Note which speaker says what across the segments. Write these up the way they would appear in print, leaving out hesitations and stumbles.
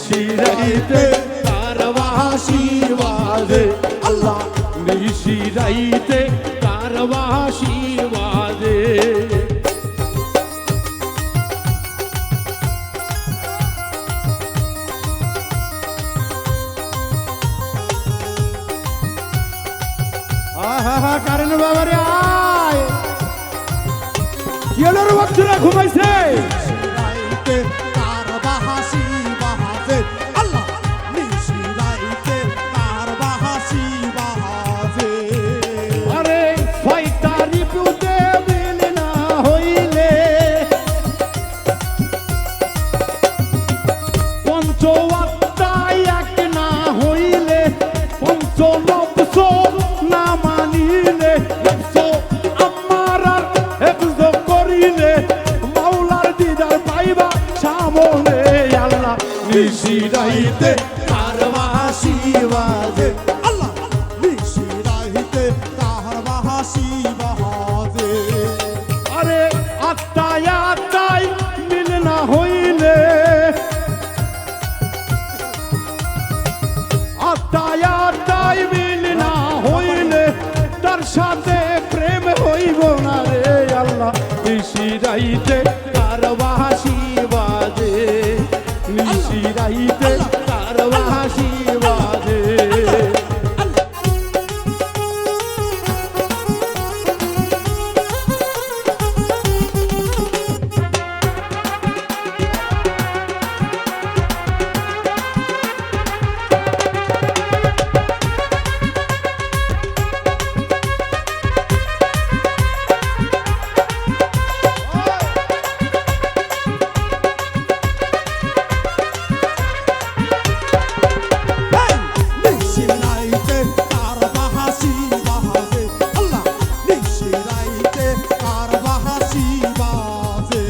Speaker 1: নিশিরাইতে তার বাঁশি বাজে আল্লাহ নিশিরাইতে তার বাঁশি বাজে কারণ বাবারে আয় কেলোর বাচ্চারা ঘুমাইছে
Speaker 2: তার বাহাসি বাহাজে আল্লাহ নিশিরাইতে তার বাহাসি বাহাজে
Speaker 1: আরে ফয়তারি পুতে বিল না হইলে পঞ্চওয়াক্তায় এক না হইলে পঞ্চনবস না মানিলে নবস আমারার হেফজ করিলে মাওলার দিদার পাইবা সামনে আল্লাহ নিশিরাইতে
Speaker 2: তার বাহাসি বাজে আল্লাহ নিশিরাইতে তার বাহাসি বাহাজে
Speaker 1: আরে আত্মায় আত্মায় মিল না হইলে আত্মায় আত্মায় মিল না হইলে তার সাথে প্রেম হইব না রে আল্লাহ নিশিরাইতে তার বাঁশি বাজে নিশিরাইতে তার বাঁশি বাজে
Speaker 2: নিশিরাইতে তার বাহাসি বাহাজে আল্লাহ নিশিরাইতে তার বাহাসি বাজে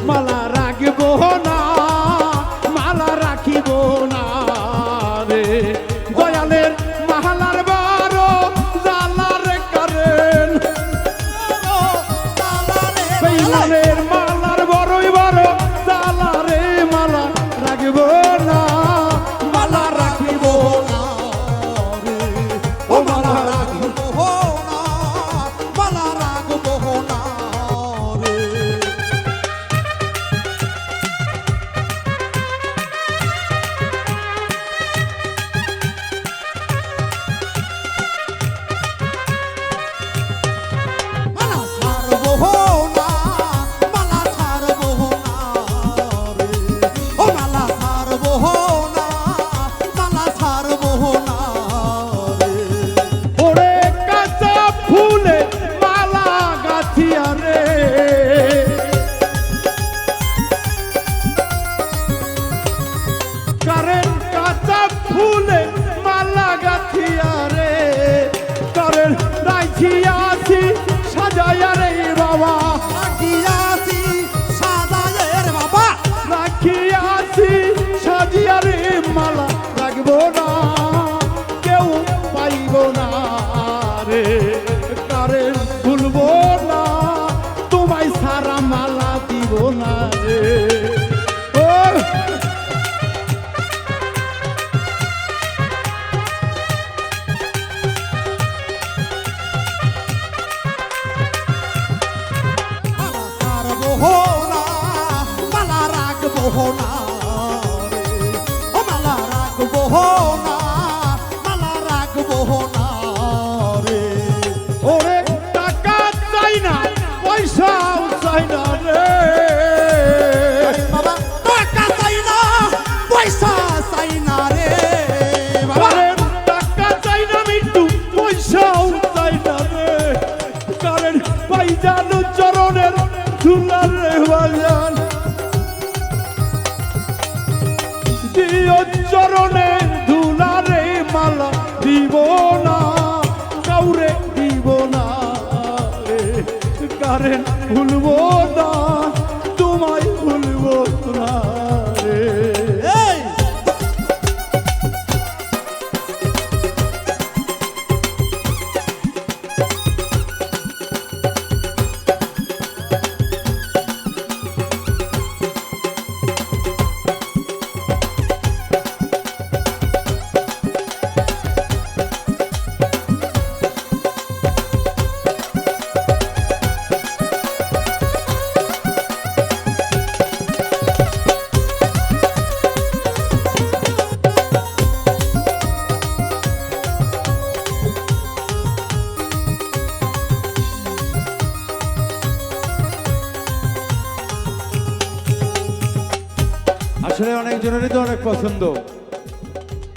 Speaker 1: মালা রাখব না মালা রাখিব না রে দয়ালের মাহালার বারো জালার কারেন বেইমানের মালার বড়ই বড় জালারে মালা রাখব না মালা রাখিব না ও মালা রাখিব
Speaker 2: মালা রাখবো না রে মালা ছাড়বো না মালা ছাড়বো না রে ও মালা ছাড়বো না মালা ছাড়বো না রে
Speaker 1: ওরে কাঁচা ফুলে মালা গাথিয়া রে কারেন কাঁচা ফুলে মালা গাথিয়া রে কারেন রাখিয়াছি সাজায়া রে বাবা
Speaker 2: রাখিয়াছি সাজায়ের বাবা
Speaker 1: রাখিয়াছি সাজিয়া রে মালা রাখবো না কেউ পাইব না রে কারেন ভুলবো না তোমায় সারা মালা দিব না রে ও
Speaker 2: মালা ছাড়বো না মালা রাখবো না রে ও মালা রাখবো না মালা রাখবো না রে
Speaker 1: ওরে টাকা চাই না পয়সাও চাই না রে
Speaker 2: বাবা টাকা চাই না পয়সা চাই না রে বাবা
Speaker 1: কারেন টাকা চাই না মিটু পয়সাও চাই না রে কারেন পাইজানু চরণের ধুলার রে বাজান দিও চরণে ধুলারে মালা দিব না কাউরে দিব না রে কারেন ভুলবো না তোমায় ভুলবো না রে
Speaker 2: এই
Speaker 3: আসলে অনেক জনেরই তো অনেক পছন্দ।